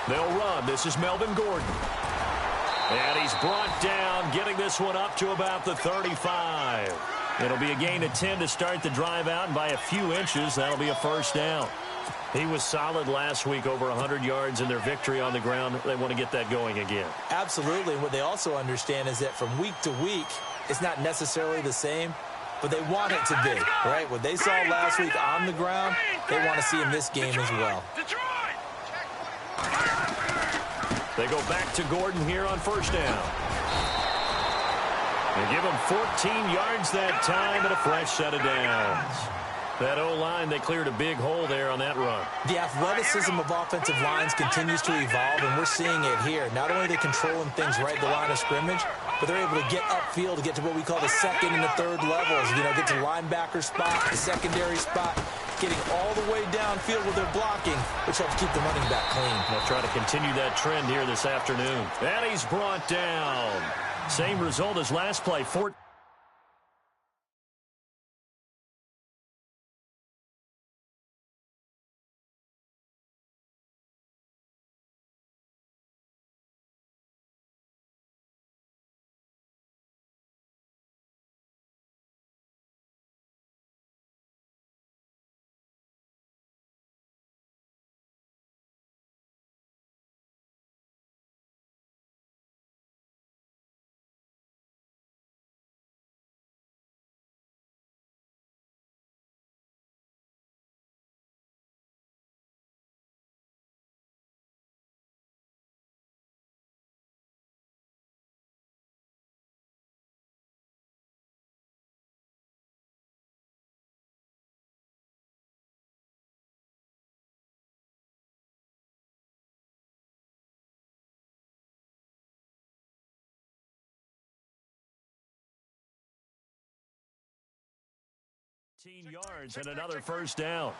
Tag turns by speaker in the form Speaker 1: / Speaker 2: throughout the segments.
Speaker 1: They'll run. This is Melvin Gordon. And he's brought down, getting this one up to about the 35. It'll be a gain of 10 to start the drive out, and by a few inches, that'll be a first down. He was solid last week, over 100 yards in their victory on the ground. They want to get that going again.
Speaker 2: Absolutely. What they also understand is that from week to week, it's not necessarily the same, but they want it to be, right? What they saw last week on the ground, they want to see in this game as well.
Speaker 1: They go back to Gordon here on first down. They give him 14 yards that time and a fresh set of downs. That O-line, they cleared a big hole there on that run.
Speaker 2: The athleticism of offensive lines continues to evolve, and we're seeing it here. Not only are they controlling things right at the line of scrimmage, but they're able to get upfield to get to what we call the second and the third levels. You know, get to linebacker spot, the secondary spot, getting all the way downfield with their blocking, which helps keep the running back clean.
Speaker 1: They'll try to continue that trend here this afternoon. And he's brought down. Same result as last play. 15 yards and another first down.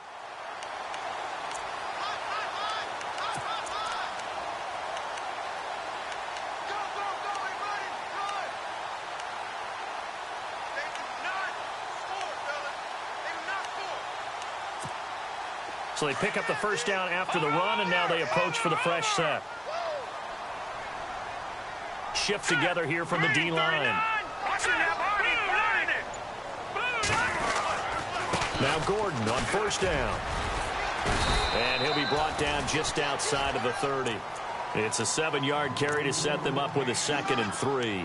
Speaker 1: So they pick up the first down after the run, and now they approach for the fresh set. Shift together here from the D-line. Now Gordon on first down. And he'll be brought down just outside of the 30. It's a 7-yard carry to set them up with a 2nd and 3.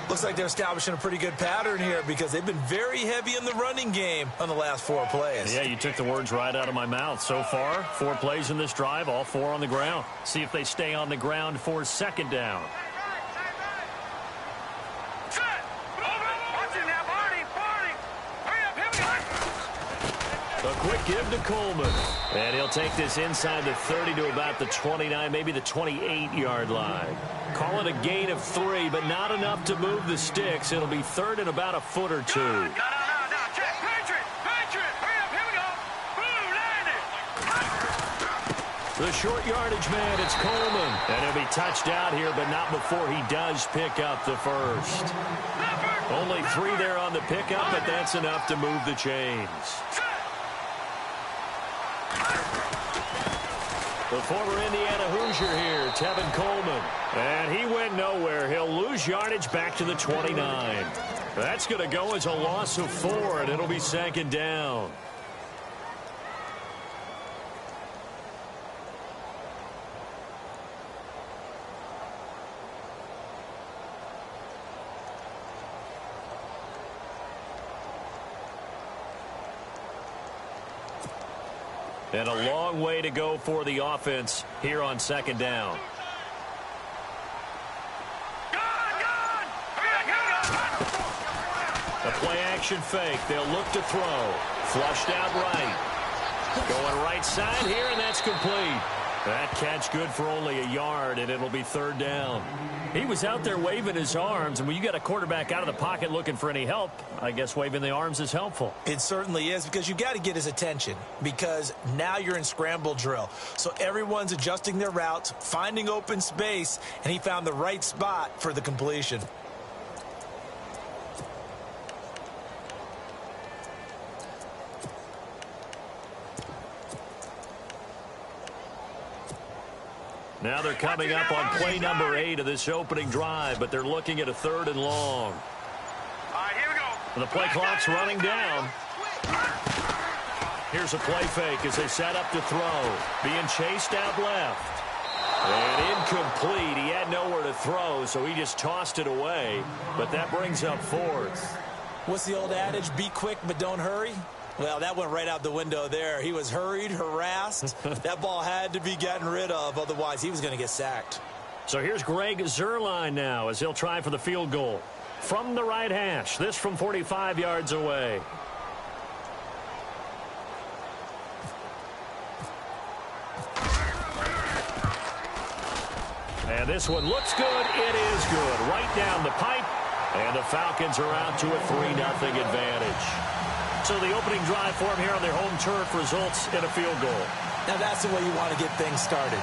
Speaker 2: Looks like they're establishing a pretty good pattern here because they've been very heavy in the running game on the last 4 plays.
Speaker 1: Yeah, you took the words right out of my mouth. So far, 4 plays in this drive, all 4 on the ground. See if they stay on the ground for 2nd down. A quick give to Coleman. And he'll take this inside the 30 to about the 29, maybe the 28-yard line. Call it a gain of 3, but not enough to move the sticks. It'll be 3rd and about a foot or 2.
Speaker 3: No. Check. Patriot. Hurry up. Here we go. Boom, landed.
Speaker 1: The short yardage man, it's Coleman. And he'll be touched out here, but not before he does pick up the first. Only 3 there on the pickup, but that's enough to move the chains. The former Indiana Hoosier here, Tevin Coleman. And he went nowhere. He'll lose yardage back to the 29. That's going to go as a loss of 4, and it'll be 2nd down. And a long way to go for the offense here on 2nd down. A play-action fake. They'll look to throw. Flushed out right. Going right side here, and that's complete. That catch good for only a yard, and it'll be 3rd down. He was out there waving his arms, and when you got a quarterback out of the pocket looking for any help, I guess waving the arms is helpful.
Speaker 2: It certainly is, because you got to get his attention, because now you're in scramble drill. So everyone's adjusting their routes, finding open space, and he found the right spot for the completion.
Speaker 1: Now they're coming up on play number 8 of this opening drive, but they're looking at a 3rd and long.
Speaker 3: All right, here we go.
Speaker 1: And the play clock's running down. Here's a play fake as they set up to throw. Being chased out left. And incomplete. He had nowhere to throw, so he just tossed it away. But that brings up 4th.
Speaker 2: What's the old adage? Be quick, but don't hurry. Well, that went right out the window there. He was hurried, harassed. That ball had to be gotten rid of, otherwise he was going to get sacked.
Speaker 1: So here's DWIGGS320's now as he'll try for the field goal. From the right hash, this from 45 yards away. And this one looks good. It is good. Right down the pipe. And the Falcons are out to a 3-0 advantage. So the opening drive for them here on their home turf results in a field goal.
Speaker 2: Now that's the way you want to get things started.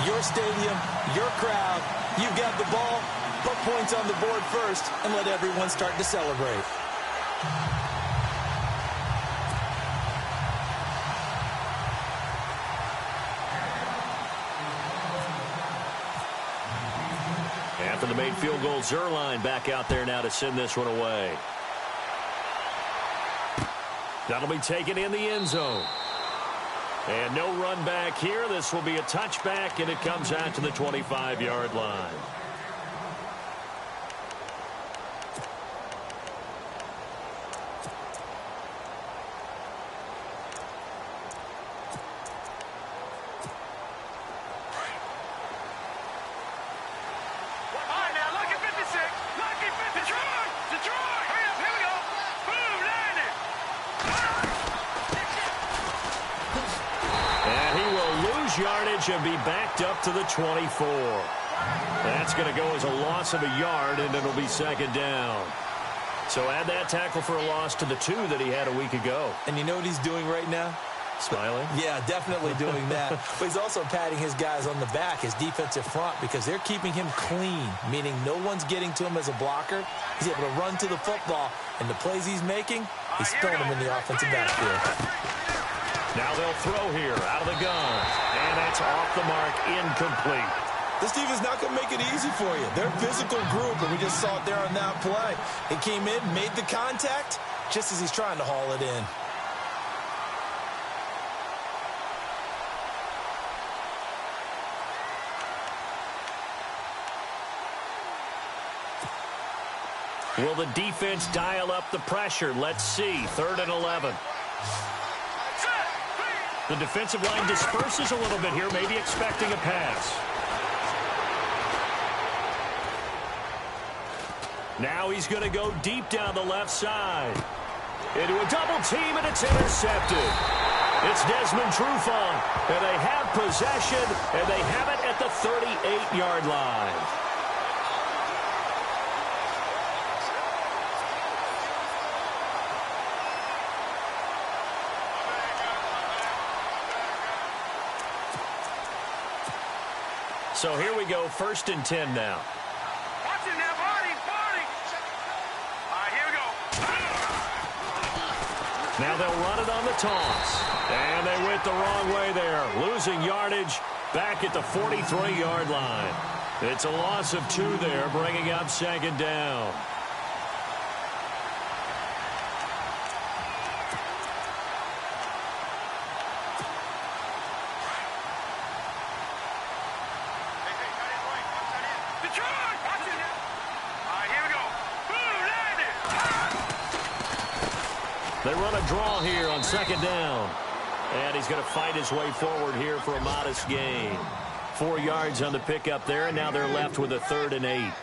Speaker 2: Your stadium, your crowd, you've got the ball, put points on the board first, and let everyone start to celebrate.
Speaker 1: After the made field goal, Zuerlein back out there now to send this one away. That'll be taken in the end zone. And no run back here. This will be a touchback, and it comes out to the 25-yard line. Yardage and be backed up to the 24. That's going to go as a loss of a yard, and it'll be 2nd down. So add that tackle for a loss to the 2 that he had a week ago.
Speaker 2: And you know what he's doing right now?
Speaker 1: Smiling?
Speaker 2: Yeah, definitely doing that. But he's also patting his guys on the back, his defensive front, because they're keeping him clean, meaning no one's getting to him as a blocker. He's able to run to the football, and the plays he's making, he's throwing them in the offensive backfield.
Speaker 1: Now they'll throw here out of the gun. And that's off the mark, incomplete.
Speaker 2: This team is not going to make it easy for you. They're a physical group, and we just saw it there on that play. He came in, made the contact, just as he's trying to haul it in.
Speaker 1: Will the defense dial up the pressure? Let's see. 3rd and 11. The defensive line disperses a little bit here, maybe expecting a pass. Now he's going to go deep down the left side. Into a double team, and it's intercepted. It's Desmond Trufant, and they have possession, and they have it at the 38-yard line. So here we go, 1st and 10 now.
Speaker 3: Watch it now, Barney. All right, here we go.
Speaker 1: Now they'll run it on the toss. And they went the wrong way there. Losing yardage back at the 43-yard line. It's a loss of 2 there, bringing up 2nd down. They run a draw here on 2nd down. And he's going to fight his way forward here for a modest gain. 4 yards on the pickup there, and now they're left with a 3rd and 8.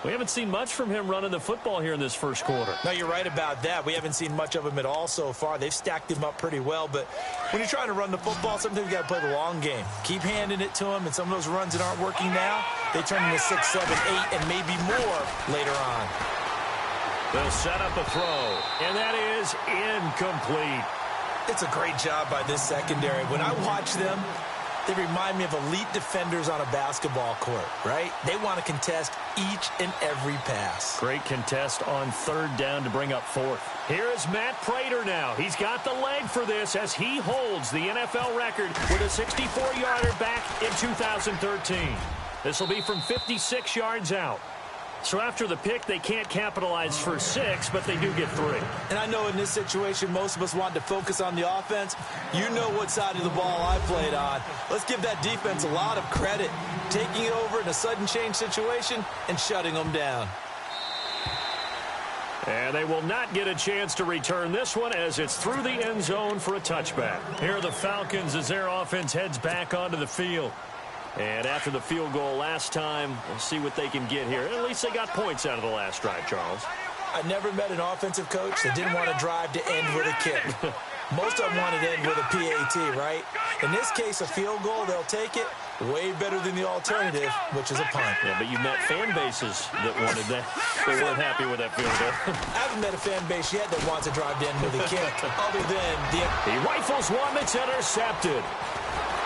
Speaker 1: We haven't seen much from him running the football here in this first quarter.
Speaker 2: No, you're right about that. We haven't seen much of him at all so far. They've stacked him up pretty well, but when you're trying to run the football, sometimes you got to play the long game. Keep handing it to him, and some of those runs that aren't working now, they turn into 6, 7, 8, and maybe more later on.
Speaker 1: They'll set up a throw, and that is incomplete.
Speaker 2: It's a great job by this secondary. When I watch them, They remind me of elite defenders on a basketball court, right? They want to contest each and every pass.
Speaker 1: Great contest on third down to bring up fourth. Here is Matt Prater now. He's got the leg for this as he holds the NFL record with a 64-yarder back in 2013. This will be from 56 yards out. So after the pick, they can't capitalize for 6, but they do get 3.
Speaker 2: And I know in this situation, most of us want to focus on the offense. You know what side of the ball I played on. Let's give that defense a lot of credit, taking it over in a sudden change situation and shutting them down.
Speaker 1: And they will not get a chance to return this one as it's through the end zone for a touchback. Here are the Falcons as their offense heads back onto the field. And after the field goal last time, we'll see what they can get here. At least they got points out of the last drive, Charles.
Speaker 2: I never met an offensive coach that didn't want to drive to end with a kick. Most of them wanted to end with a PAT, right? In this case, a field goal, they'll take it. Way better than the alternative, which is a punt.
Speaker 1: Yeah, but you met fan bases that wanted that. They weren't happy with that field goal.
Speaker 2: I haven't met a fan base yet that wants to drive to end with a kick, other than the...
Speaker 1: He rifles one that's intercepted.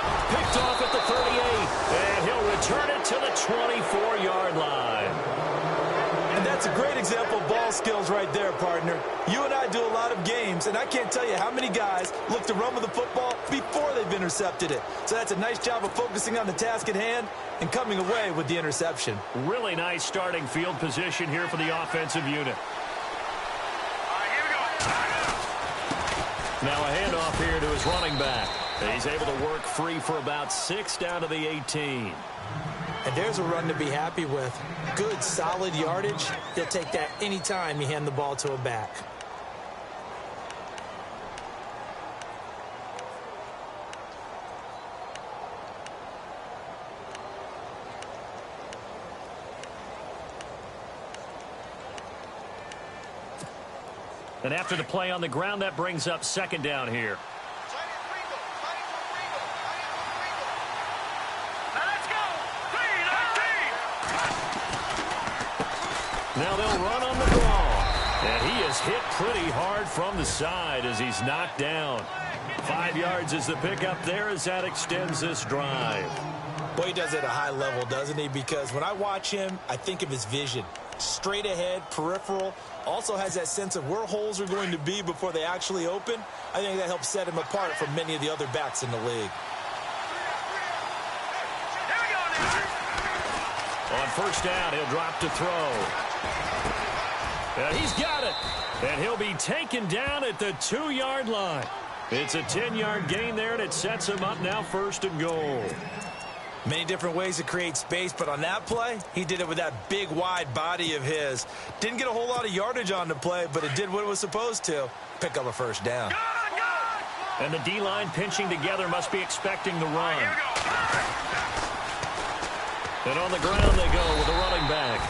Speaker 1: Picked off at the 38, and he'll return it to the 24-yard line.
Speaker 2: And that's a great example of ball skills right there, partner. You and I do a lot of games, and I can't tell you how many guys look to run with the football before they've intercepted it. So that's a nice job of focusing on the task at hand and coming away with the interception.
Speaker 1: Really nice starting field position here for the offensive unit. Now a handoff here to his running back. He's able to work free for about 6 down to the 18.
Speaker 2: And there's a run to be happy with. Good, solid yardage. He'll take that anytime you hand the ball to a back.
Speaker 1: And after the play on the ground, that brings up second down here. Now they'll run on the draw. And he is hit pretty hard from the side as he's knocked down. 5 yards is the pickup there as that extends this drive.
Speaker 2: Boy, he does it at a high level, doesn't he? Because when I watch him, I think of his vision. Straight ahead, peripheral. Also has that sense of where holes are going to be before they actually open. I think that helps set him apart from many of the other backs in the league.
Speaker 1: On first down, he'll drop to throw. And he's got it. And he'll be taken down at the 2-yard line. It's a 10-yard gain there, and it sets him up now 1st and goal.
Speaker 2: Many different ways to create space, but on that play, he did it with that big, wide body of his. Didn't get a whole lot of yardage on the play, but it did what it was supposed to. Pick up a first down.
Speaker 1: And the D-line pinching together must be expecting the run. And on the ground they go with the running back.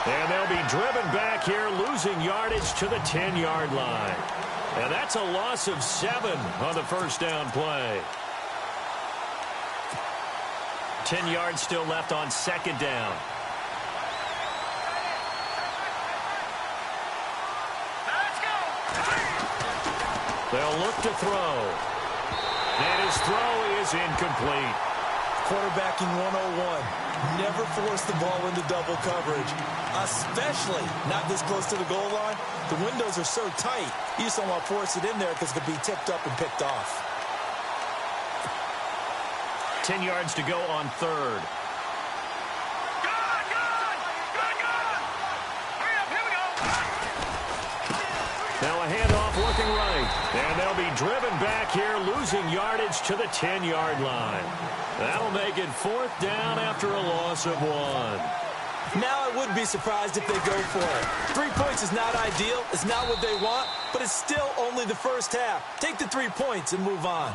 Speaker 1: And they'll be driven back here, losing yardage to the 10-yard line. And that's a loss of 7 on the first down play. 10 yards still left on second down. They'll look to throw. And his throw is incomplete.
Speaker 2: Quarterbacking 101. Never force the ball into double coverage, especially not this close to the goal line. The windows are so tight, you just don't want to force it in there because it could be tipped up and picked off.
Speaker 1: 10 yards to go on third. Now a handoff working right. And they'll be driven back here, losing yardage to the 10-yard line. That'll make it 4th down after a loss of 1.
Speaker 2: Now I would be surprised if they go for it. 3 points is not ideal. It's not what they want, but it's still only the first half. Take the 3 points and move on.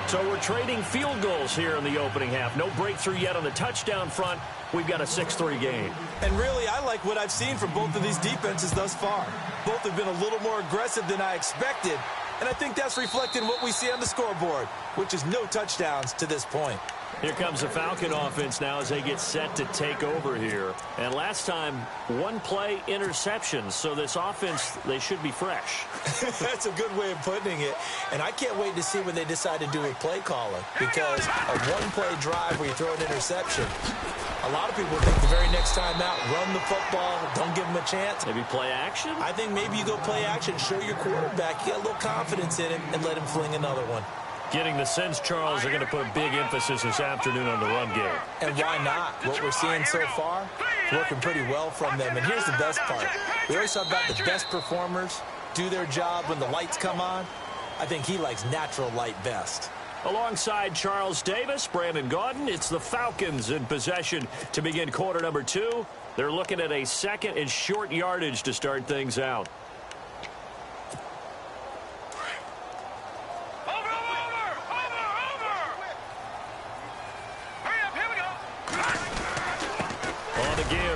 Speaker 1: So we're trading field goals here in the opening half. No breakthrough yet on the touchdown front. We've got a 6-3 game.
Speaker 2: And really, I like what I've seen from both of these defenses thus far. Both have been a little more aggressive than I expected. And I think that's reflected in what we see on the scoreboard, which is no touchdowns to this point.
Speaker 1: Here comes the Falcon offense now as they get set to take over here. And last time, one play interception. So this offense, they should be fresh.
Speaker 2: That's a good way of putting it. And I can't wait to see what they decide to do with play calling. Because a one-play drive where you throw an interception, a lot of people think the very next time out, run the football, don't give them a chance.
Speaker 1: Maybe play action?
Speaker 2: I think maybe you go play action, show your quarterback, get a little confidence in him, and let him fling another one.
Speaker 1: Getting the sense, Charles, they're going to put a big emphasis this afternoon on the run game.
Speaker 2: And why not? What we're seeing so far, working pretty well from them. And here's the best part. We always talk about the best performers do their job when the lights come on. I think he likes natural light best.
Speaker 1: Alongside Charles Davis, Brandon Gaudin, it's the Falcons in possession to begin quarter number 2. They're looking at a second and short yardage to start things out.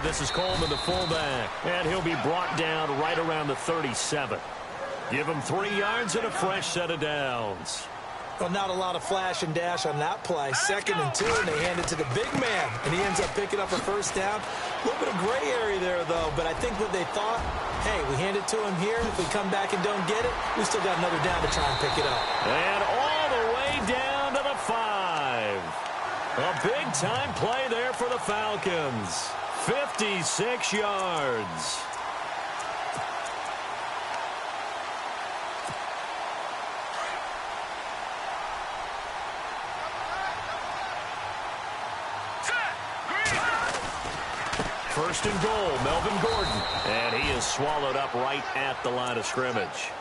Speaker 1: This is Coleman, the fullback, and he'll be brought down right around the 37. Give him 3 yards and a fresh set of downs.
Speaker 2: Well, not a lot of flash and dash on that play. 2nd and 2, and they hand it to the big man, and he ends up picking up a first down. A little bit of gray area there, though, but I think what they thought, hey, we hand it to him here. If we come back and don't get it, we still got another down to try and pick it up.
Speaker 1: And all the way down to the 5. A big-time play there for the Falcons. 56 yards. First and goal, Melvin Gordon. And he is swallowed up right at the line of scrimmage.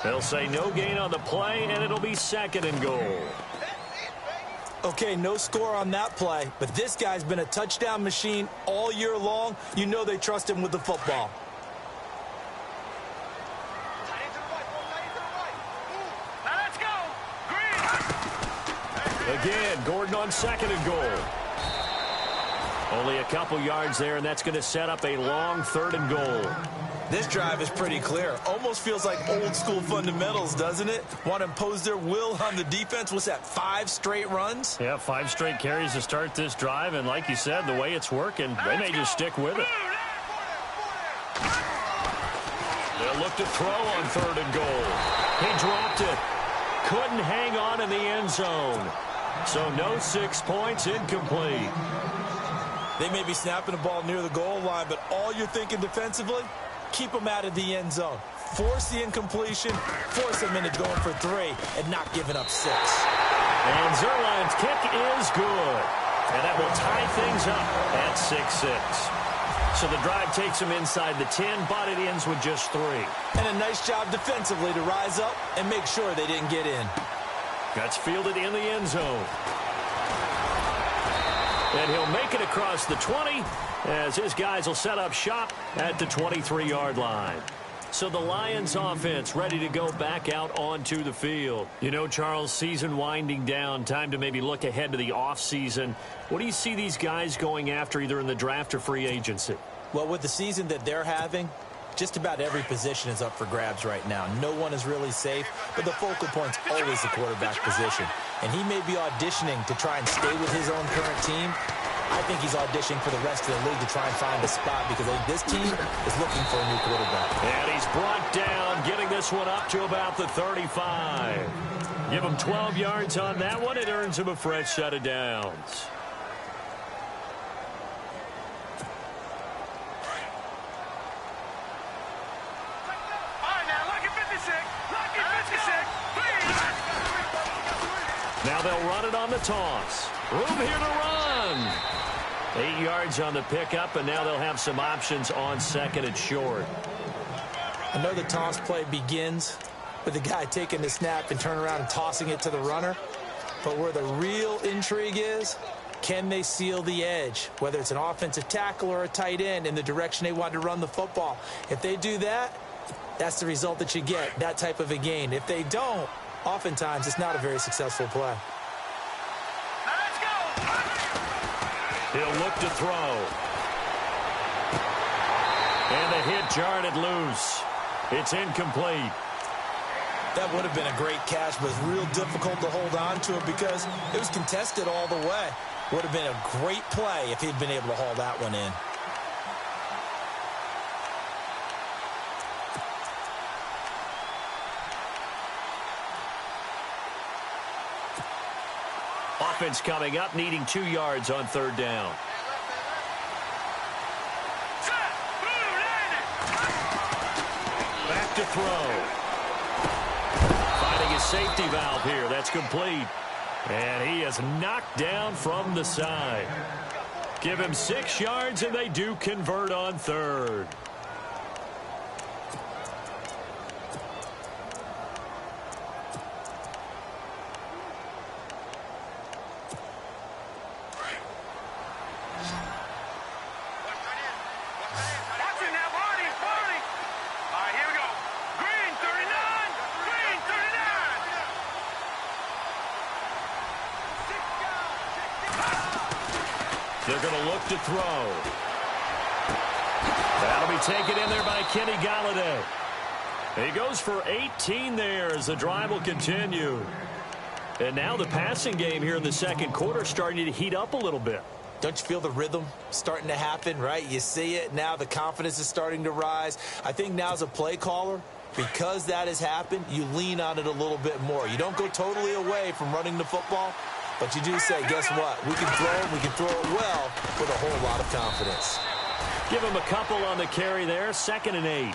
Speaker 1: They'll say no gain on the play, and it'll be 2nd and goal.
Speaker 2: Okay, no score on that play, but this guy's been a touchdown machine all year long. You know they trust him with the football.
Speaker 3: Now let's go. Green.
Speaker 1: Again, Gordon on 2nd and goal. Only a couple yards there, and that's going to set up a long 3rd and goal.
Speaker 2: This drive is pretty clear. Almost feels like old school fundamentals, doesn't it? Want to impose their will on the defense. What's that, 5 straight runs?
Speaker 1: Yeah, 5 straight carries to start this drive, and like you said, the way it's working, they may just stick with it. They'll look to throw on 3rd and goal. He dropped it. Couldn't hang on in the end zone. So no 6 points, incomplete.
Speaker 2: They may be snapping the ball near the goal line, but all you're thinking defensively, keep them out of the end zone. Force the incompletion, force them into going for 3, and not giving up 6.
Speaker 1: And Zuerlein's kick is good. And that will tie things up at 6-6. So the drive takes them inside the 10, but it ends with just 3.
Speaker 2: And a nice job defensively to rise up and make sure they didn't get in.
Speaker 1: That's fielded in the end zone. And he'll make it across the 20 as his guys will set up shop at the 23-yard line. So the Lions offense ready to go back out onto the field. You know, Charles, season winding down, time to maybe look ahead to the offseason. What do you see these guys going after either in the draft or free agency?
Speaker 2: Well, with the season that they're having, just about every position is up for grabs right now. No one is really safe, but the focal point's always the quarterback position. And he may be auditioning to try and stay with his own current team. I think he's auditioning for the rest of the league to try and find a spot because I think this team is looking for a new quarterback.
Speaker 1: And he's brought down, getting this one up to about the 35. Give him 12 yards on that one. It earns him a fresh set of downs. Now they'll run it on the toss. Room here to run. 8 yards on the pickup, and now they'll have some options on 2nd and short.
Speaker 2: I know the toss play begins with the guy taking the snap and turning around and tossing it to the runner. But where the real intrigue is, can they seal the edge, whether it's an offensive tackle or a tight end, in the direction they want to run the football? If they do that, that's the result that you get, that type of a gain. If they don't, oftentimes it's not a very successful play.
Speaker 1: He'll look to throw. And the hit jarred it loose. It's incomplete.
Speaker 2: That would have been a great catch, but it's real difficult to hold on to it because it was contested all the way. Would have been a great play if he'd been able to haul that one in.
Speaker 1: Offense coming up, needing 2 yards on third down. Back to throw. Finding a safety valve here. That's complete. And he is knocked down from the side. Give him 6 yards, and they do convert on third. They're going to look to throw. That'll be taken in there by Kenny Galladay. He goes for 18 there as the drive will continue. And now the passing game here in the second quarter starting to heat up a little bit.
Speaker 2: Don't you feel the rhythm starting to happen, right? You see it now. The confidence is starting to rise. I think now as a play caller, because that has happened, you lean on it a little bit more. You don't go totally away from running the football. But you do say, guess what? We can throw it. We can throw it well with a whole lot of confidence.
Speaker 1: Give him a couple on the carry there. 2nd and 8.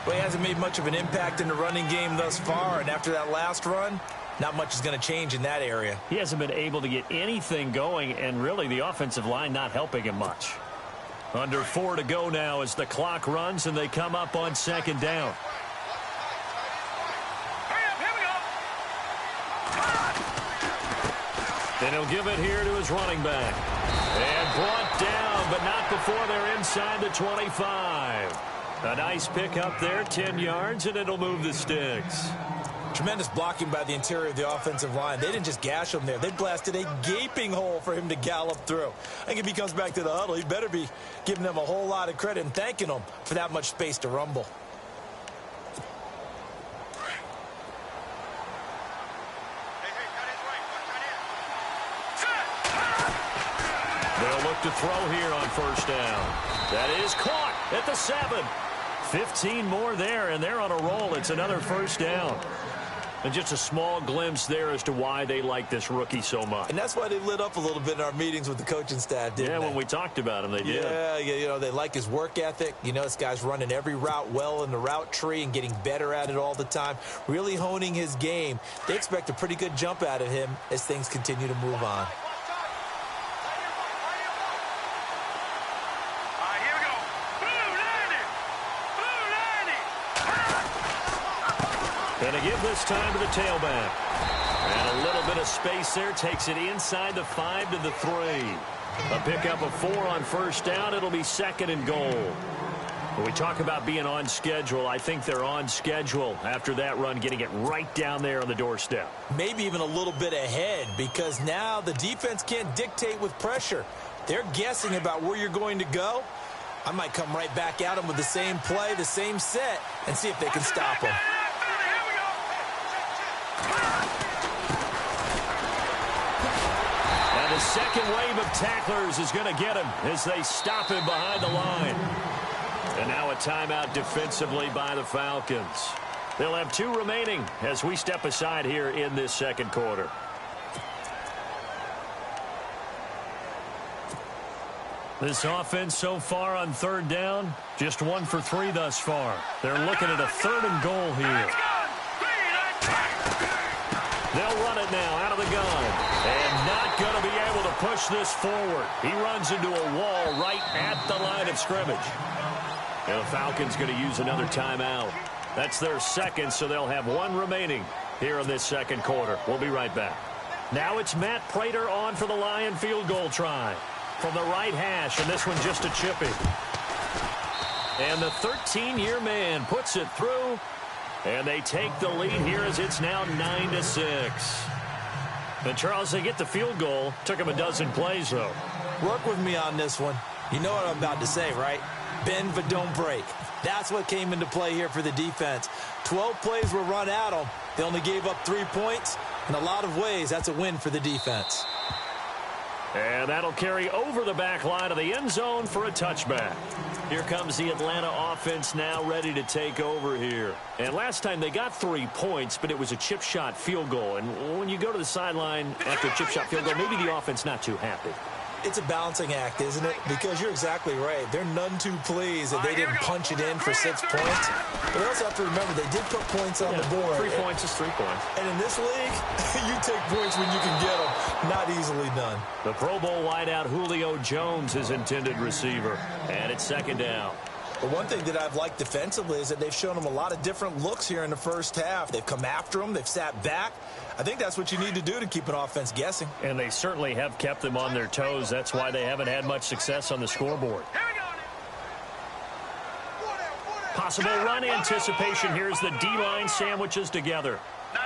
Speaker 2: Well, he hasn't made much of an impact in the running game thus far. And after that last run, not much is going to change in that area.
Speaker 1: He hasn't been able to get anything going, and really the offensive line not helping him much. Under 4 to go now as the clock runs, and they come up on 2nd down. And he'll give it here to his running back. And brought down, but not before they're inside the 25. A nice pick up there, 10 yards, and it'll move the sticks.
Speaker 2: Tremendous blocking by the interior of the offensive line. They didn't just gash him there. They blasted a gaping hole for him to gallop through. I think if he comes back to the huddle, he better be giving them a whole lot of credit and thanking them for that much space to rumble.
Speaker 1: They'll look to throw here on first down. That is caught at the 7. 15 more there, and they're on a roll. It's another first down. And just a small glimpse there as to why they like this rookie so much.
Speaker 2: And that's why they lit up a little bit in our meetings with the coaching staff, didn't they?
Speaker 1: When we talked about him, they did.
Speaker 2: Yeah, you know, they like his work ethic. You know, this guy's running every route well in the route tree and getting better at it all the time, really honing his game. They expect a pretty good jump out of him as things continue to move on.
Speaker 1: Going to give this time to the tailback. And a little bit of space there. Takes it inside the 5 to the 3. A pickup of 4 on first down. It'll be 2nd and goal. When we talk about being on schedule, I think they're on schedule after that run, getting it right down there on the doorstep.
Speaker 2: Maybe even a little bit ahead, because now the defense can't dictate with pressure. They're guessing about where you're going to go. I might come right back at them with the same play, the same set, and see if they can stop them.
Speaker 1: And the second wave of tacklers is going to get him as they stop him behind the line. And now a timeout defensively by the Falcons. They'll have 2 remaining as we step aside here in this second quarter. This offense so far on third down, just 1 for 3 thus far. They're looking at a 3rd and goal here. They'll run it now out of the gun. And not going to be able to push this forward. He runs into a wall right at the line of scrimmage. And the Falcons going to use another timeout. That's their second, so they'll have 1 remaining here in this second quarter. We'll be right back. Now it's Matt Prater on for the Lion field goal try. From the right hash, and this one just a chippy. And the 13-year man puts it through, and they take the lead here as it's now 9-6. And Charles, they get the field goal. Took him a dozen plays, though.
Speaker 2: Work with me on this one. You know what I'm about to say, right? Bend but don't break. That's what came into play here for the defense. 12 plays were run at them, They only gave up 3 points. In a lot of ways, that's a win for the defense.
Speaker 1: And that'll carry over the back line of the end zone for a touchback. Here comes the Atlanta offense now ready to take over here. And last time they got 3 points, but it was a chip shot field goal. And when you go to the sideline after a chip shot field goal, maybe the offense not too happy.
Speaker 2: It's a balancing act, isn't it? Because you're exactly right. They're none too pleased that they didn't punch it in for 6 points. But they also have to remember they did put points on the board.
Speaker 1: 3 points is 3 points.
Speaker 2: And in this league, you take points when you can get them. Not easily done.
Speaker 1: The Pro Bowl wideout Julio Jones is intended receiver. And it's second down.
Speaker 2: But one thing that I've liked defensively is that they've shown them a lot of different looks here in the first half. They've come after them. They've sat back. I think that's what you need to do to keep an offense guessing.
Speaker 1: And they certainly have kept them on their toes. That's why they haven't had much success on the scoreboard. Possible run anticipation. Here's the D-line sandwiches together.
Speaker 3: No.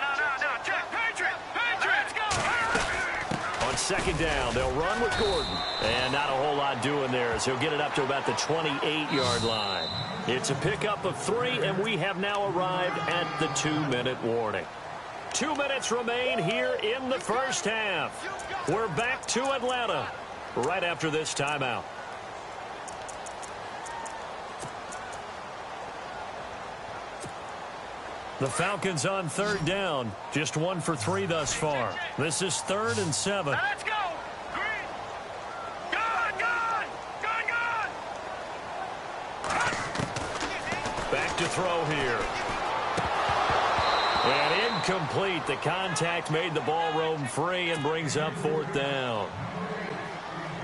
Speaker 3: Check. Patriots, go.
Speaker 1: On second down, they'll run with Gordon. And not a whole lot doing there as he'll get it up to about the 28-yard line. It's a pickup of 3, and we have now arrived at the 2-minute warning. 2 minutes remain here in the first half. We're back to Atlanta right after this timeout. The Falcons on third down. Just 1 for 3 thus far. This is 3rd and 7.
Speaker 3: Let's go. Green. Gun.
Speaker 1: Back to throw here. And incomplete. The contact made the ball roam free and brings up 4th down.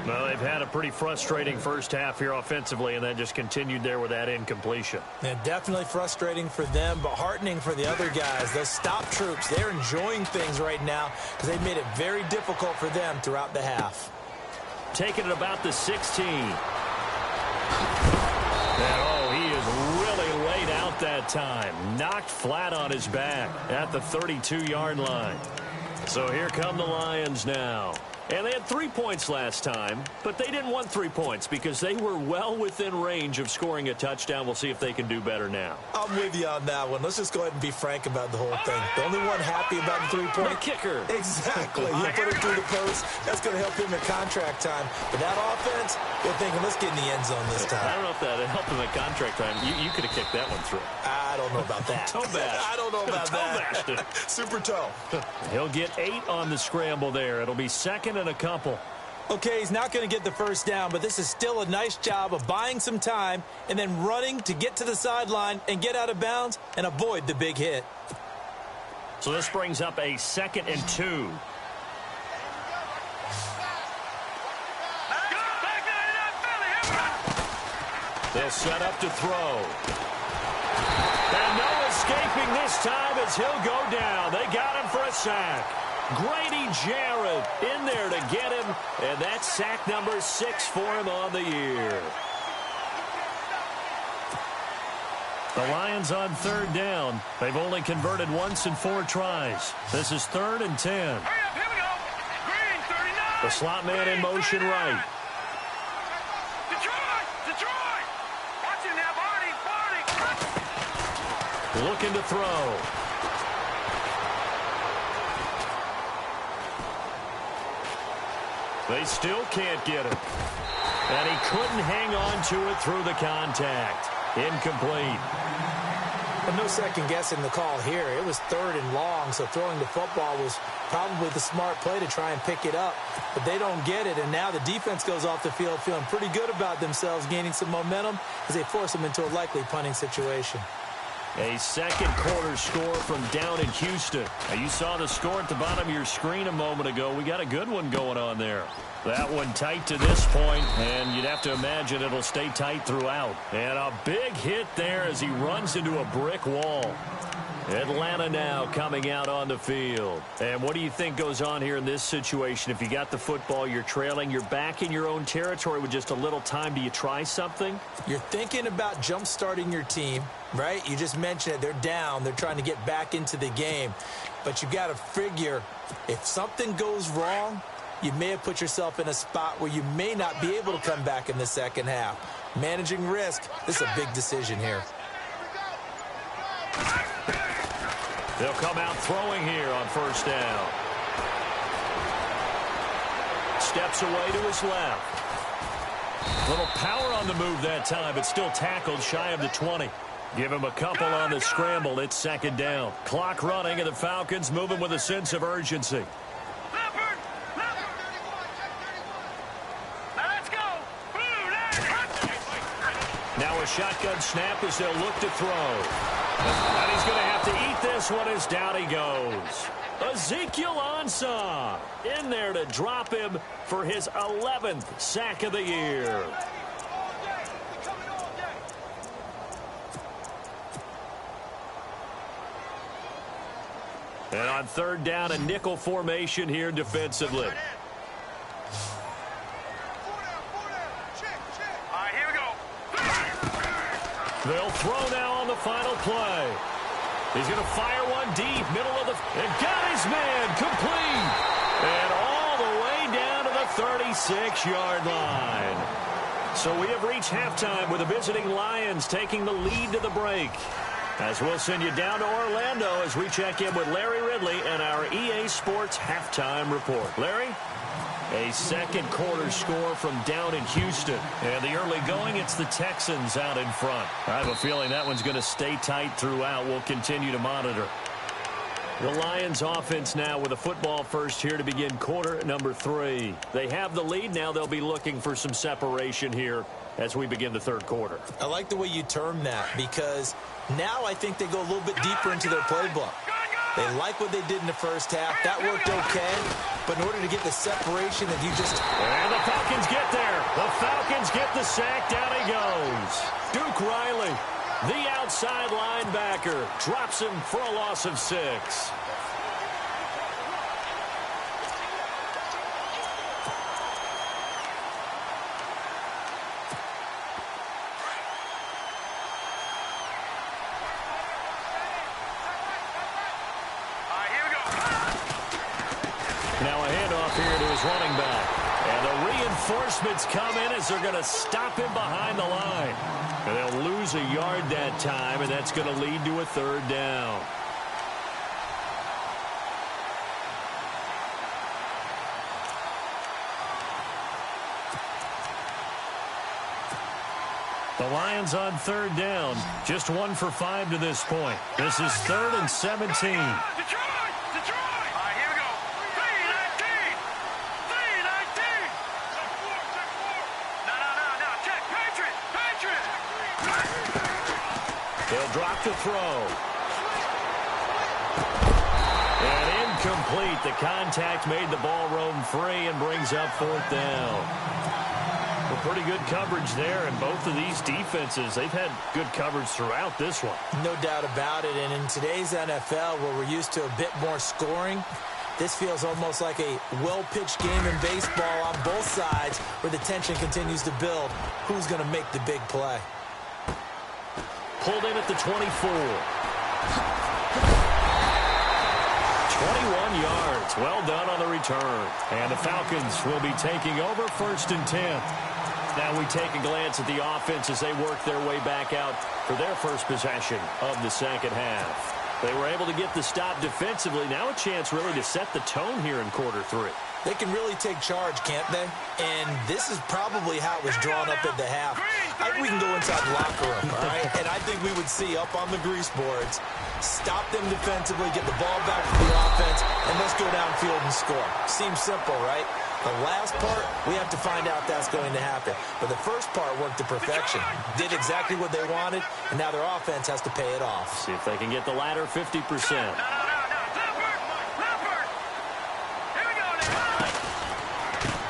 Speaker 1: Well, they've had a pretty frustrating first half here offensively, and that just continued there with that incompletion.
Speaker 2: And definitely frustrating for them, but heartening for the other guys. Those stop troops, they're enjoying things right now because they've made it very difficult for them throughout the half.
Speaker 1: Taking it about the 16. And, he is really laid out that time. Knocked flat on his back at the 32-yard line. So here come the Lions now. And they had 3 points last time, but they didn't want 3 points because they were well within range of scoring a touchdown. We'll see if they can do better now.
Speaker 2: I'm with you on that one. Let's just go ahead and be frank about the whole thing. The only one happy about the 3-point.
Speaker 1: The kicker.
Speaker 2: Exactly. You put it through the post. That's going to help him at contract time. But that offense, they're thinking, let's get in the end zone this time.
Speaker 1: I don't know if that helped him at contract time. You could have kicked that one through.
Speaker 2: I don't know about that.
Speaker 1: Toe bash.
Speaker 2: I don't know about that.
Speaker 1: Toe bashed.
Speaker 2: Super toe.
Speaker 1: He'll get 8 on the scramble there. It'll be 2nd and a couple.
Speaker 2: Okay, he's not going to get the first down, but this is still a nice job of buying some time and then running to get to the sideline and get out of bounds and avoid the big hit.
Speaker 1: So this brings up a 2nd and 2. They'll set up to throw. And no escaping this time as he'll go down. They got him for a sack. Grady Jarrett in there to get him, and that's sack number 6 for him on the year. The Lions on third down. They've only converted once in 4 tries. This is 3rd and 10.
Speaker 3: Hurry up, here we go. Green, 39.
Speaker 1: The slot man in motion right.
Speaker 3: Detroit. Watch him now, Barney.
Speaker 1: Looking to throw. They still can't get him. And he couldn't hang on to it through the contact. Incomplete.
Speaker 2: But no second guessing the call here. It was 3rd and long, so throwing the football was probably the smart play to try and pick it up. But they don't get it, and now the defense goes off the field feeling pretty good about themselves, gaining some momentum as they force them into a likely punting situation.
Speaker 1: A second quarter score from down in Houston. Now, you saw the score at the bottom of your screen a moment ago. We got a good one going on there. That one tight to this point, and you'd have to imagine it'll stay tight throughout. And a big hit there as he runs into a brick wall. Atlanta now coming out on the field. And what do you think goes on here in this situation? If you got the football, you're trailing, you're back in your own territory with just a little time. Do you try something?
Speaker 2: You're thinking about jump-starting your team, right? You just mentioned it. They're down. They're trying to get back into the game. But you got to figure if something goes wrong, you may have put yourself in a spot where you may not be able to come back in the second half. Managing risk, this is a big decision here.
Speaker 1: They'll come out throwing here on first down. Steps away to his left. Little power on the move that time, but still tackled shy of the 20. Give him a couple on the scramble. It's second down. Clock running, and the Falcons moving with a sense of urgency. Now a shotgun snap as they'll look to throw. And he's going to have to eat this one as down he goes. Ezekiel Ansah in there to drop him for his 11th sack of the year. And on third down, a nickel formation here defensively. They'll throw now on the final play. He's going to fire one deep, middle of the... And got his man complete. And all the way down to the 36-yard line. So we have reached halftime with the visiting Lions taking the lead to the break. As we'll send you down to Orlando as we check in with Larry Ridley and our EA Sports halftime report. Larry? A second quarter score from down in Houston. And the early going, it's the Texans out in front. I have a feeling that one's going to stay tight throughout. We'll continue to monitor. The Lions offense now with a football first here to begin quarter number 3. They have the lead. Now they'll be looking for some separation here as we begin the third quarter.
Speaker 2: I like the way you term that because now I think they go a little bit deeper into their playbook. They like what they did in the first half. That worked okay. But in order to get the separation that you just...
Speaker 1: And the Falcons get there. The Falcons get the sack. Down he goes. Duke Riley, the outside linebacker, drops him for a loss of 6. Now a handoff here to his running back. And the reinforcements come in as they're going to stop him behind the line. And they'll lose a yard that time, and that's going to lead to a third down. The Lions on third down. Just 1 for 5 to this point. This is 3rd and 17. They'll drop the throw. And incomplete. The contact made the ball roam free and brings up 4th down. Well, pretty good coverage there, and both of these defenses, they've had good coverage throughout this one.
Speaker 2: No doubt about it, and in today's NFL, where we're used to a bit more scoring, this feels almost like a well-pitched game in baseball on both sides where the tension continues to build. Who's going to make the big play?
Speaker 1: Pulled in at the 24. 21 yards. Well done on the return. And the Falcons will be taking over 1st and 10. Now we take a glance at the offense as they work their way back out for their first possession of the second half. They were able to get the stop defensively. Now a chance really to set the tone here in quarter 3.
Speaker 2: They can really take charge, can't they? And this is probably how it was drawn up at the half. I think we can go inside the locker room, all right? And I think we would see up on the grease boards, stop them defensively, get the ball back to the offense, and let's go downfield and score. Seems simple, right? The last part, we have to find out that's going to happen. But the first part worked to perfection. Did exactly what they wanted, and now their offense has to pay it off.
Speaker 1: See if they can get the latter 50%.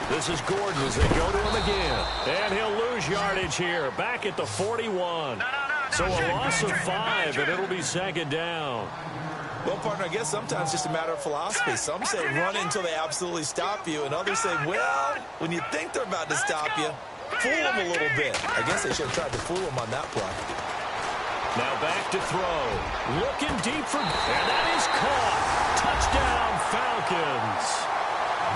Speaker 1: This is Gordon as they go to him again. And he'll lose yardage here. Back at the 41. So a loss of 5, and it'll be second down.
Speaker 2: Well, partner, I guess sometimes it's just a matter of philosophy. Some say run until they absolutely stop you, and others say, well, when you think they're about to stop you, fool them a little bit. I guess they should have tried to fool them on that play.
Speaker 1: Now back to throw. Looking deep for... And that is caught. Touchdown, Falcons.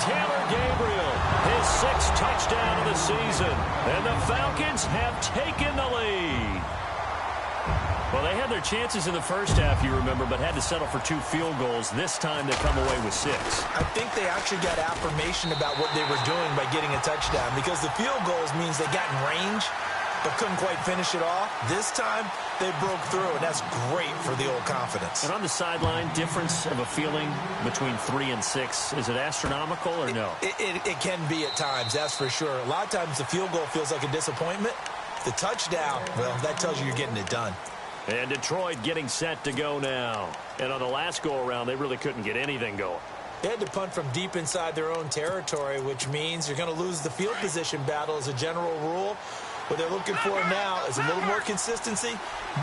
Speaker 1: Taylor Gabriel, his 6th touchdown of the season. And the Falcons have taken the lead. Well, they had their chances in the first half, you remember, but had to settle for 2 field goals. This time they come away with 6.
Speaker 2: I think they actually got affirmation about what they were doing by getting a touchdown, because the field goals means they got in range but couldn't quite finish it off. This time, they broke through, and that's great for the old confidence.
Speaker 1: And on the sideline, difference of a feeling between 3 and 6, is it astronomical or no?
Speaker 2: It can be at times, that's for sure. A lot of times the field goal feels like a disappointment. The touchdown, well, that tells you you're getting it done.
Speaker 1: And Detroit getting set to go now. And on the last go-around, they really couldn't get anything going.
Speaker 2: They had to punt from deep inside their own territory, which means you're going to lose the field position battle as a general rule. What they're looking for now is a little more consistency,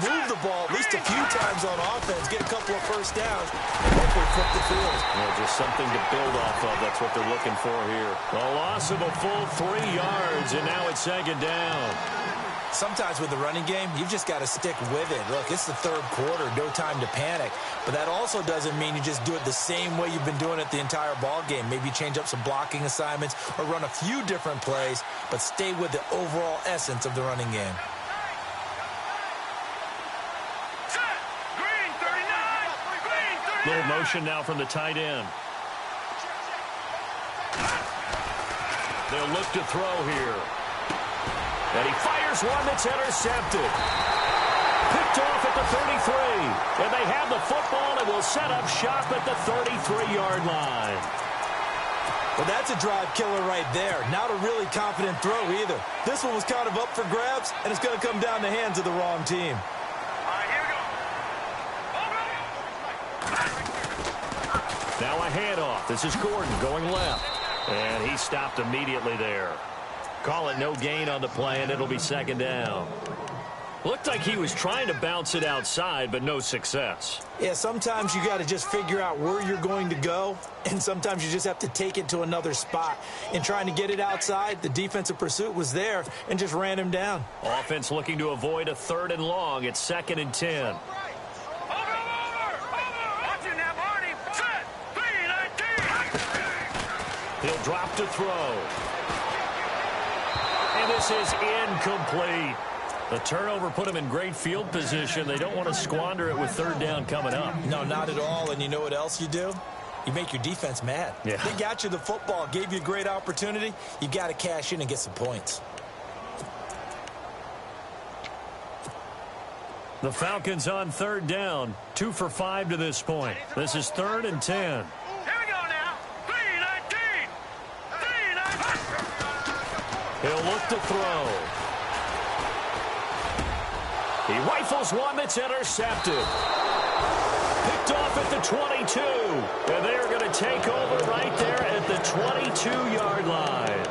Speaker 2: move the ball at least a few times on offense, get a couple of first downs, and hopefully flip the field.
Speaker 1: Yeah, just something to build off of. That's what they're looking for here. A loss of a full 3 yards, and now it's 2nd down.
Speaker 2: Sometimes with the running game, you've just got to stick with it. Look, it's the 3rd quarter, no time to panic. But that also doesn't mean you just do it the same way you've been doing it the entire ball game. Maybe change up some blocking assignments or run a few different plays, but stay with the overall essence of the running game.
Speaker 3: Green 39. Green 39.
Speaker 1: Little motion now from the tight end. They'll look to throw here. And he fires one that's intercepted. Picked off at the 33. And they have the football and will set up shop at the 33-yard line.
Speaker 2: Well, that's a drive killer right there. Not a really confident throw either. This one was kind of up for grabs, and it's going to come down the hands of the wrong team.
Speaker 3: All right, here we go.
Speaker 1: Now a handoff. This is Gordon going left. And he stopped immediately there. Call it no gain on the play, and it'll be 2nd down. Looked like he was trying to bounce it outside, but no success.
Speaker 2: Yeah, sometimes you got to just figure out where you're going to go, and sometimes you just have to take it to another spot. In trying to get it outside, the defensive pursuit was there and just ran him down.
Speaker 1: Offense looking to avoid a 3rd and long. It's 2nd and 10.
Speaker 3: Over. Watching that, Marty. Set. 3-19.
Speaker 1: He'll drop to throw. And this is incomplete. The turnover put him in great field position. They don't want to squander it with 3rd down coming up.
Speaker 2: No, not at all. And you know what else you do? You make your defense mad.
Speaker 1: Yeah.
Speaker 2: They got you the football, gave you a great opportunity. You got to cash in and get some points.
Speaker 1: The Falcons on 3rd down. 2 for 5 to this point. This is 3rd and 10.
Speaker 3: Here we go now. 3-19. 3-19.
Speaker 1: He'll look to throw. He rifles one that's intercepted. Picked off at the 22. And they're going to take over right there at the 22-yard line.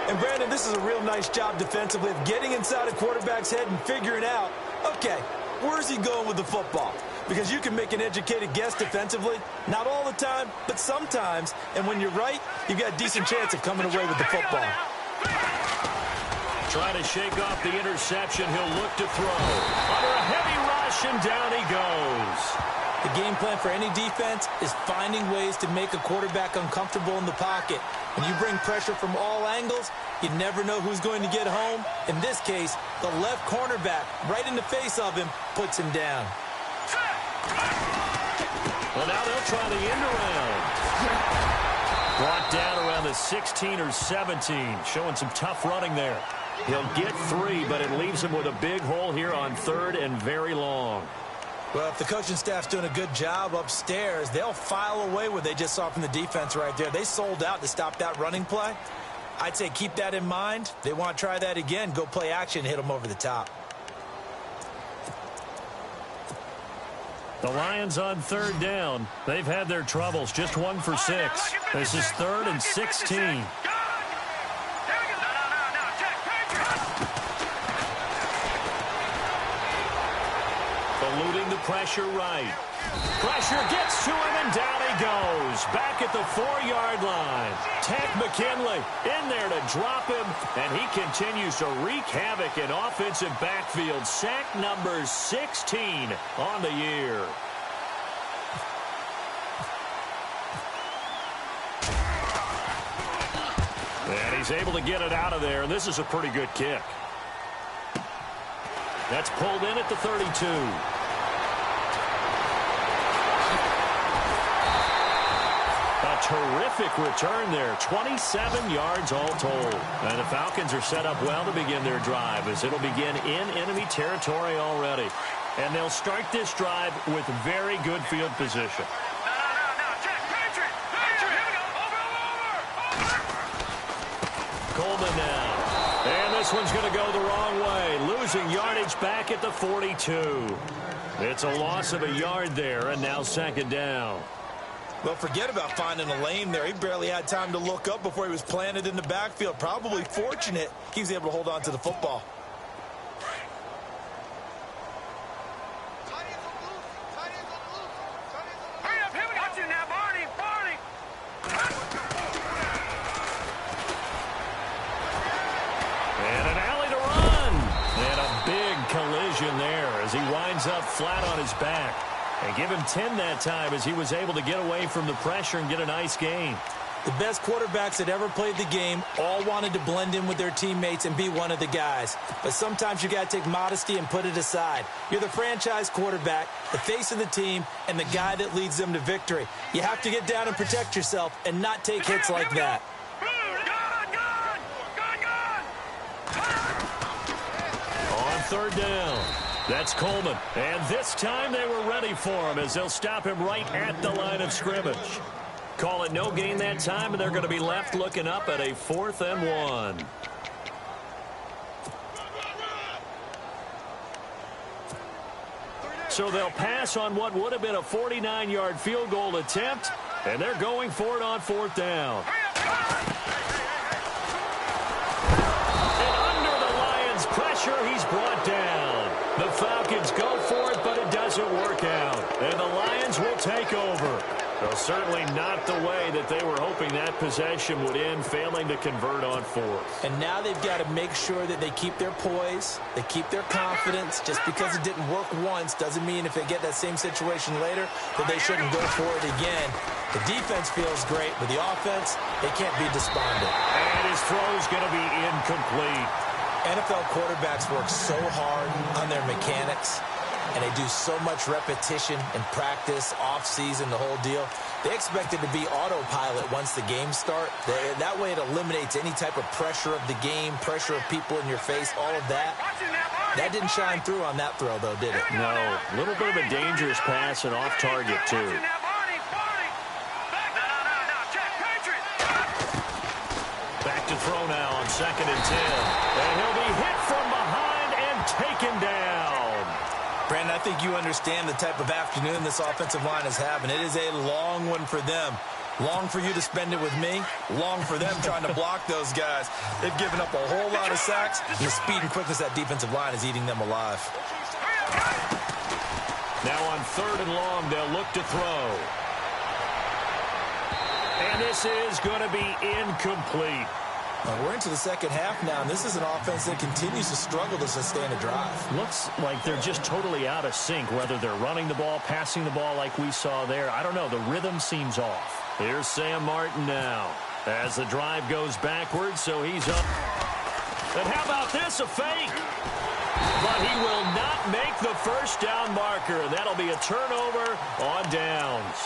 Speaker 2: And, Brandon, this is a real nice job defensively of getting inside a quarterback's head and figuring out, okay, where's he going with the football? Because you can make an educated guess defensively. Not all the time, but sometimes. And when you're right, you've got a decent chance of coming away with the football.
Speaker 1: Trying to shake off the interception. He'll look to throw. Under a heavy rush, and down he goes.
Speaker 2: The game plan for any defense is finding ways to make a quarterback uncomfortable in the pocket. When you bring pressure from all angles, you never know who's going to get home. In this case, the left cornerback, right in the face of him, puts him down.
Speaker 1: Well, now they'll try the end around. Brought down around the 16 or 17, showing some tough running there. He'll get 3, but it leaves him with a big hole here on 3rd and very long.
Speaker 2: Well, if the coaching staff's doing a good job upstairs, they'll file away what they just saw from the defense right there. They sold out to stop that running play. I'd say keep that in mind. They want to try that again. Go play action, hit them over the top.
Speaker 1: The Lions on 3rd down. They've had their troubles. Just 1 for 6. This is 3rd and 16. Eluding the pressure right. Pressure gets to him, and down he goes. Back at the 4-yard line. Tank McKinley in there to drop him, and he continues to wreak havoc in offensive backfield. Sack number 16 on the year. And he's able to get it out of there, and this is a pretty good kick. That's pulled in at the 32. A terrific return there. 27 yards all told. And the Falcons are set up well to begin their drive as it'll begin in enemy territory already. And they'll start this drive with very good field position. Coleman now. And this one's going to go the wrong way. Losing yardage back at the 42. It's a loss of a yard there, and now second down.
Speaker 2: Well, forget about finding a lane there. He barely had time to look up before he was planted in the backfield. Probably fortunate he was able to hold on to the football.
Speaker 1: And an alley to run. And a big collision there as he winds up flat on his back. And give him 10 that time as he was able to get away from the pressure and get a nice gain.
Speaker 2: The best quarterbacks that ever played the game all wanted to blend in with their teammates and be one of the guys. But sometimes you got to take modesty and put it aside. You're the franchise quarterback, the face of the team, and the guy that leads them to victory. You have to get down and protect yourself and not take hits like that.
Speaker 1: On third down. That's Coleman. And this time they were ready for him as they'll stop him right at the line of scrimmage. Call it no gain that time, and they're going to be left looking up at a 4th and 1. So they'll pass on what would have been a 49-yard field goal attempt, and they're going for it on 4th down. And under the Lions' pressure, he's brought down. The Falcons go for it, but it doesn't work out. And the Lions will take over. Well, certainly not the way that they were hoping that possession would end, failing to convert on 4th.
Speaker 2: And now they've got to make sure that they keep their poise, they keep their confidence. Just because it didn't work once doesn't mean if they get that same situation later that they shouldn't go for it again. The defense feels great, but the offense, they can't be despondent.
Speaker 1: And his throw's going to be incomplete.
Speaker 2: NFL quarterbacks work so hard on their mechanics, and they do so much repetition and practice, off-season, the whole deal. They expect it to be autopilot once the games start. That way it eliminates any type of pressure of the game, pressure of people in your face, all of that. That didn't shine through on that throw, though, did it?
Speaker 1: No. A little bit of a dangerous pass and off target, too. Back to throw now on 2nd and 10. And he'll be hit from behind and taken down.
Speaker 2: Brandon, I think you understand the type of afternoon this offensive line is having. It is a long one for them. Long for you to spend it with me. Long for them trying to block those guys. They've given up a whole lot of sacks. And the speed and quickness of that defensive line is eating them alive.
Speaker 1: Now on 3rd and long, they'll look to throw. And this is going to be incomplete.
Speaker 2: We're into the second half now, and this is an offense that continues to struggle to sustain a drive.
Speaker 1: Looks like they're just totally out of sync, whether they're running the ball, passing the ball like we saw there. I don't know. The rhythm seems off. Here's Sam Martin now as the drive goes backwards, so he's up. And how about this, a fake? But he will not make the first down marker, and that'll be a turnover on downs.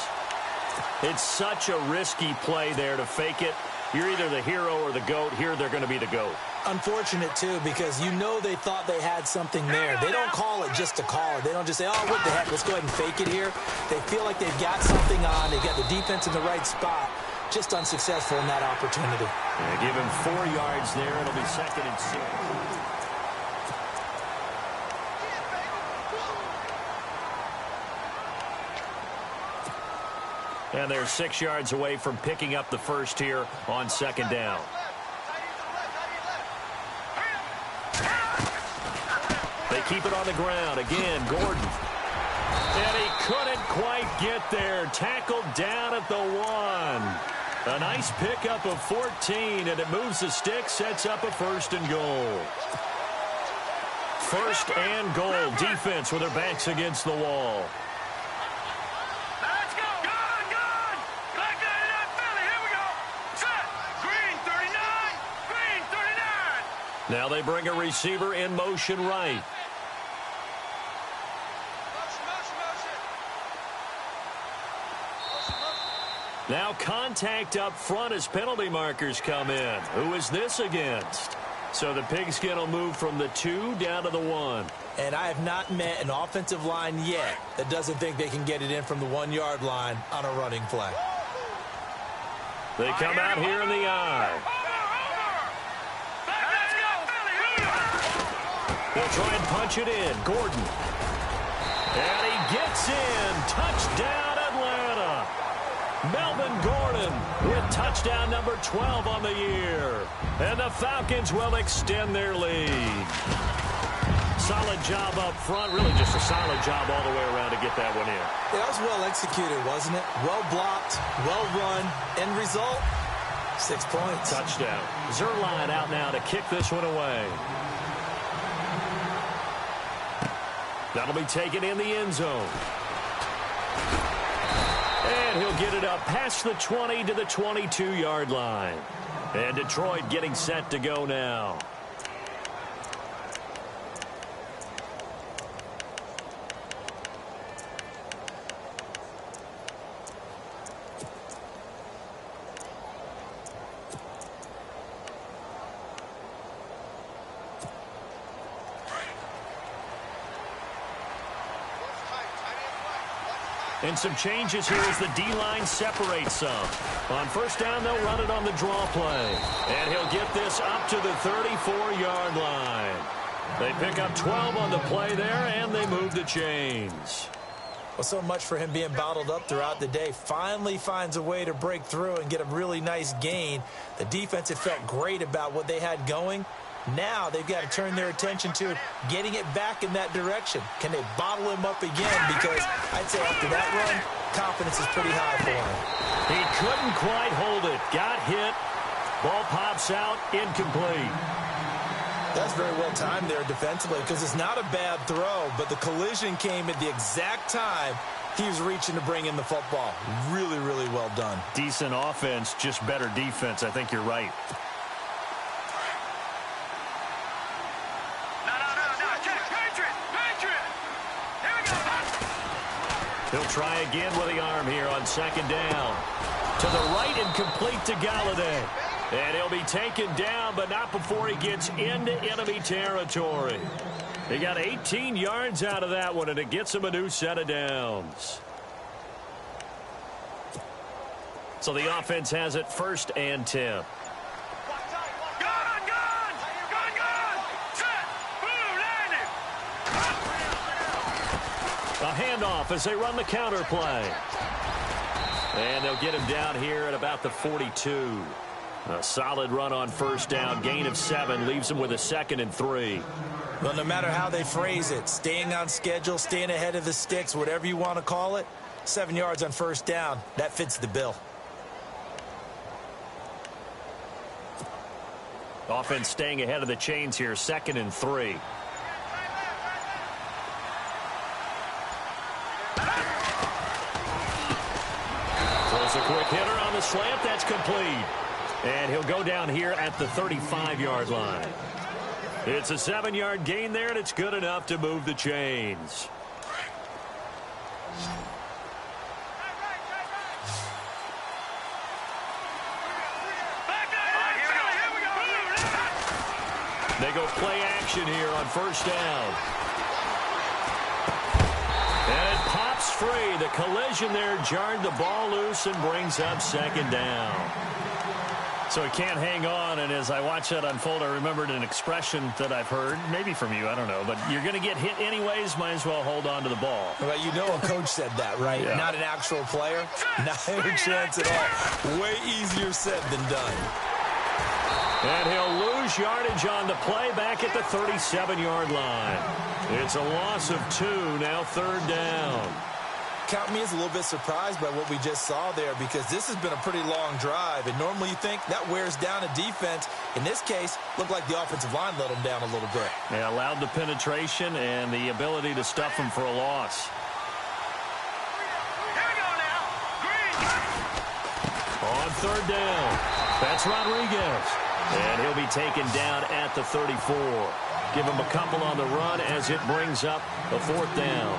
Speaker 1: It's such a risky play there to fake it. You're either the hero or the GOAT. Here they're going to be the GOAT.
Speaker 2: Unfortunate, too, because you know they thought they had something there. They don't call it just to call it. They don't just say, oh, what the heck, let's go ahead and fake it here. They feel like they've got something on. They've got the defense in the right spot. Just unsuccessful in that opportunity.
Speaker 1: They give him 4 yards there. It'll be 2nd and 6. And they're 6 yards away from picking up the first here on 2nd down. They keep it on the ground. Again, Gordon. And he couldn't quite get there. Tackled down at the 1. A nice pickup of 14, and it moves the stick, sets up a 1st and goal. 1st and goal. Defense with their backs against the wall. Now they bring a receiver in motion right. Now contact up front as penalty markers come in. Who is this against? So the pigskin will move from the 2 down to the 1.
Speaker 2: And I have not met an offensive line yet that doesn't think they can get it in from the 1-yard line on a running play.
Speaker 1: They come out here in the I. They'll try and punch it in. Gordon. And he gets in. Touchdown, Atlanta. Melvin Gordon with touchdown number 12 on the year. And the Falcons will extend their lead. Solid job up front. Really just a solid job all the way around to get that one in.
Speaker 2: Yeah, that was well executed, wasn't it? Well blocked, well run. End result, 6 points.
Speaker 1: Touchdown. Zerline out now to kick this one away. That'll be taken in the end zone. And he'll get it up past the 20 to the 22-yard line. And Detroit getting set to go now. And some changes here as the D-line separates some. On first down, they'll run it on the draw play. And he'll get this up to the 34-yard line. They pick up 12 on the play there, and they move the chains.
Speaker 2: Well, so much for him being bottled up throughout the day. Finally finds a way to break through and get a really nice gain. The defense had felt great about what they had going. Now they've got to turn their attention to getting it back in that direction. Can they bottle him up again? Because I'd say after that run, confidence is pretty high for him.
Speaker 1: He couldn't quite hold it. Got hit. Ball pops out. Incomplete.
Speaker 2: That's very well timed there defensively because it's not a bad throw, but the collision came at the exact time he was reaching to bring in the football. Really, really well done.
Speaker 1: Decent offense, just better defense. I think you're right. He'll try again with the arm here on second down. To the right and complete to Galladay. And he'll be taken down, but not before he gets into enemy territory. He got 18 yards out of that one, and it gets him a new set of downs. So the offense has it 1st and 10. A handoff as they run the counter play. And they'll get him down here at about the 42. A solid run on first down. Gain of 7 leaves him with a 2nd and 3.
Speaker 2: Well, no matter how they phrase it, staying on schedule, staying ahead of the sticks, whatever you want to call it, 7 yards on first down, that fits the bill.
Speaker 1: Offense staying ahead of the chains here, 2nd and 3. Throws a quick hitter on the slant. That's complete. And he'll go down here at the 35-yard line. It's a 7-yard gain there, and it's good enough to move the chains. They go play action here on first down. And it pops free. The collision there jarred the ball loose and brings up 2nd down. So he can't hang on, and as I watch that unfold, I remembered an expression that I've heard, maybe from you, I don't know, but you're going to get hit anyways, might as well hold on to the ball.
Speaker 2: Well, you know a coach said that, right?
Speaker 1: Yeah.
Speaker 2: Not an actual player. Not a chance at all. Way easier said than done.
Speaker 1: And he'll lose yardage on the play back at the 37-yard line. It's a loss of 2, now 3rd down.
Speaker 2: Count me as a little bit surprised by what we just saw there because this has been a pretty long drive, and normally you think that wears down a defense. In this case, looked like the offensive line let them down a little bit.
Speaker 1: Yeah, allowed the penetration and the ability to stuff them for a loss.
Speaker 3: Here we go now. Green.
Speaker 1: On 3rd down, that's Rodriguez. And he'll be taken down at the 34. Give him a couple on the run as it brings up the 4th down.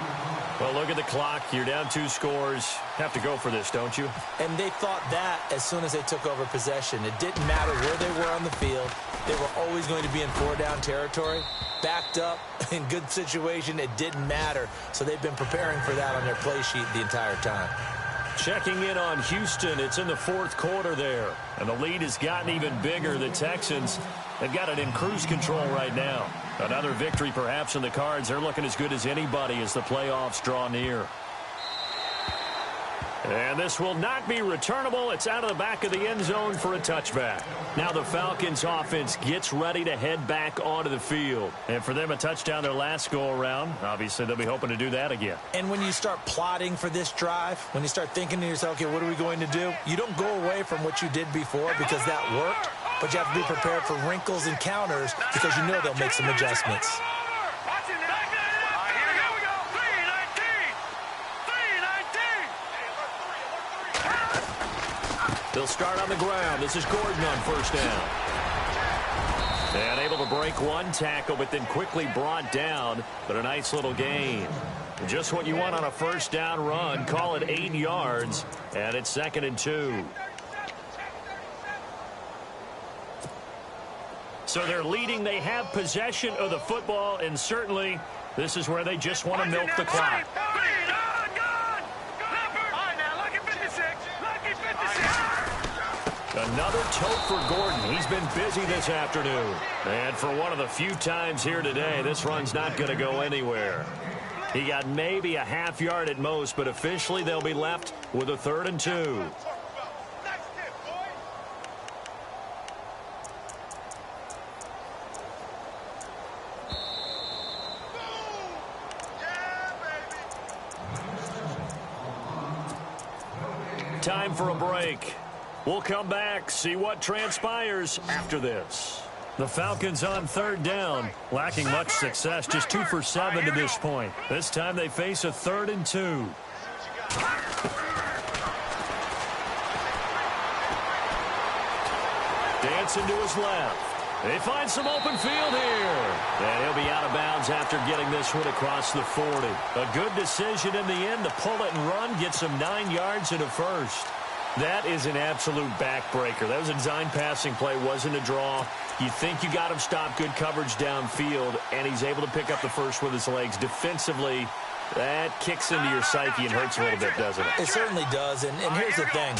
Speaker 1: Well, look at the clock. You're down 2 scores. Have to go for this, don't you?
Speaker 2: And they thought that as soon as they took over possession. It didn't matter where they were on the field. They were always going to be in 4-down territory. Backed up, in good situation, it didn't matter. So they've been preparing for that on their play sheet the entire time.
Speaker 1: Checking in on Houston. It's in the 4th quarter there. And the lead has gotten even bigger. The Texans, they've got it in cruise control right now. Another victory perhaps in the cards. They're looking as good as anybody as the playoffs draw near. And this will not be returnable. It's out of the back of the end zone for a touchback. Now the Falcons offense gets ready to head back onto the field. And for them, a touchdown their last go-around. Obviously, they'll be hoping to do that again.
Speaker 2: And when you start plotting for this drive, when you start thinking to yourself, okay, what are we going to do? You don't go away from what you did before because that worked, but you have to be prepared for wrinkles and counters because you know they'll make some adjustments.
Speaker 1: They'll start on the ground. This is Gordon on first down. And able to break one tackle, but then quickly brought down. But a nice little gain. Just what you want on a first down run. Call it 8 yards. And it's 2nd and 2. So they're leading. They have possession of the football. And certainly this is where they just want to milk the clock. Another tote for Gordon. He's been busy this afternoon. And for one of the few times here today, this run's not going to go anywhere. He got maybe a half yard at most, but officially they'll be left with a 3rd and 2. Time for a break. We'll come back, see what transpires after this. The Falcons on 3rd down, lacking much success, just 2 for 7 to this point. This time they face a 3rd and 2. Dancing to his left. They find some open field here. And he'll be out of bounds after getting this one across the 40. A good decision in the end to pull it and run, gets him 9 yards and a first. That is an absolute backbreaker. That was a design passing play, wasn't a draw. You think you got him stopped, good coverage downfield, and he's able to pick up the first with his legs. Defensively, that kicks into your psyche and hurts a little bit, doesn't it?
Speaker 2: It certainly does, and here's the thing.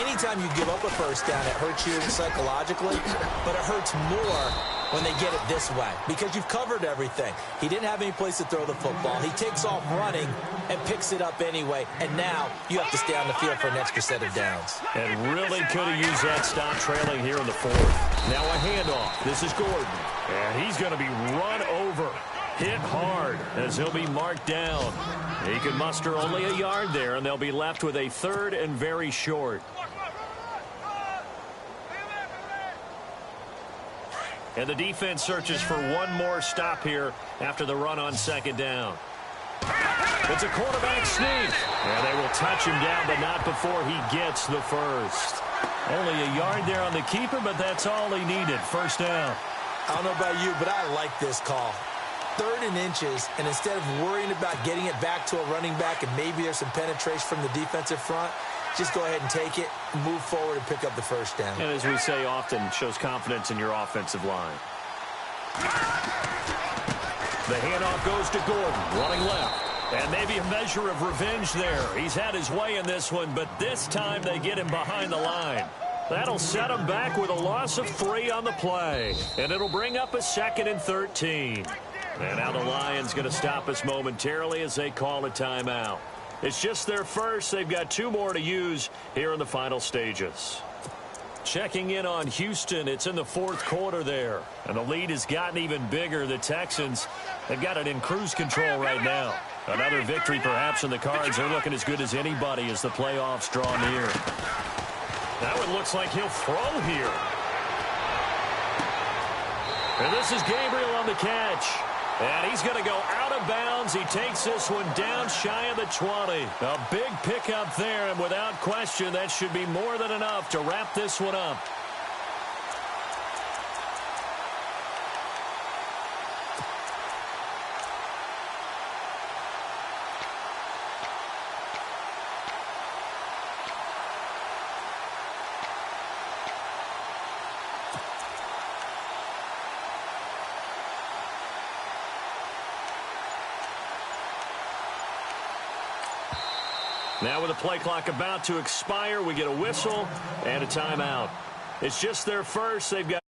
Speaker 2: Anytime you give up a first down, it hurts you psychologically, but it hurts more when they get it this way because you've covered everything. He didn't have any place to throw the football. He takes off running and picks it up anyway, and now you have to stay on the field for an extra set of downs.
Speaker 1: And really could have used that stop trailing here in the 4th. Now a handoff. This is Gordon. And he's going to be run over. Hit hard as he'll be marked down. He can muster only a yard there, and they'll be left with a 3rd and very short. And the defense searches for one more stop here after the run on 2nd down. It's a quarterback sneak. And they will touch him down, but not before he gets the first. Only a yard there on the keeper, but that's all he needed. First down.
Speaker 2: I don't know about you, but I like this call. 3rd and inches, and instead of worrying about getting it back to a running back and maybe there's some penetration from the defensive front, just go ahead and take it, move forward, and pick up the first down.
Speaker 1: And as we say often, shows confidence in your offensive line. The handoff goes to Gordon, running left. And maybe a measure of revenge there. He's had his way in this one, but this time they get him behind the line. That'll set him back with a loss of 3 on the play. And it'll bring up a 2nd and 13. And now the Lions going to stop us momentarily as they call a timeout. It's just their first. They've got 2 more to use here in the final stages. Checking in on Houston. It's in the 4th quarter there. And the lead has gotten even bigger. The Texans, they've got it in cruise control right now. Another victory perhaps in the cards. They're looking as good as anybody as the playoffs draw near. That one looks like he'll throw here. And this is Gabriel on the catch. And he's going to go out of bounds. He takes this one down shy of the 20. A big pickup there, and without question, that should be more than enough to wrap this one up. Now with the play clock about to expire, we get a whistle and a timeout. It's just their first. They've got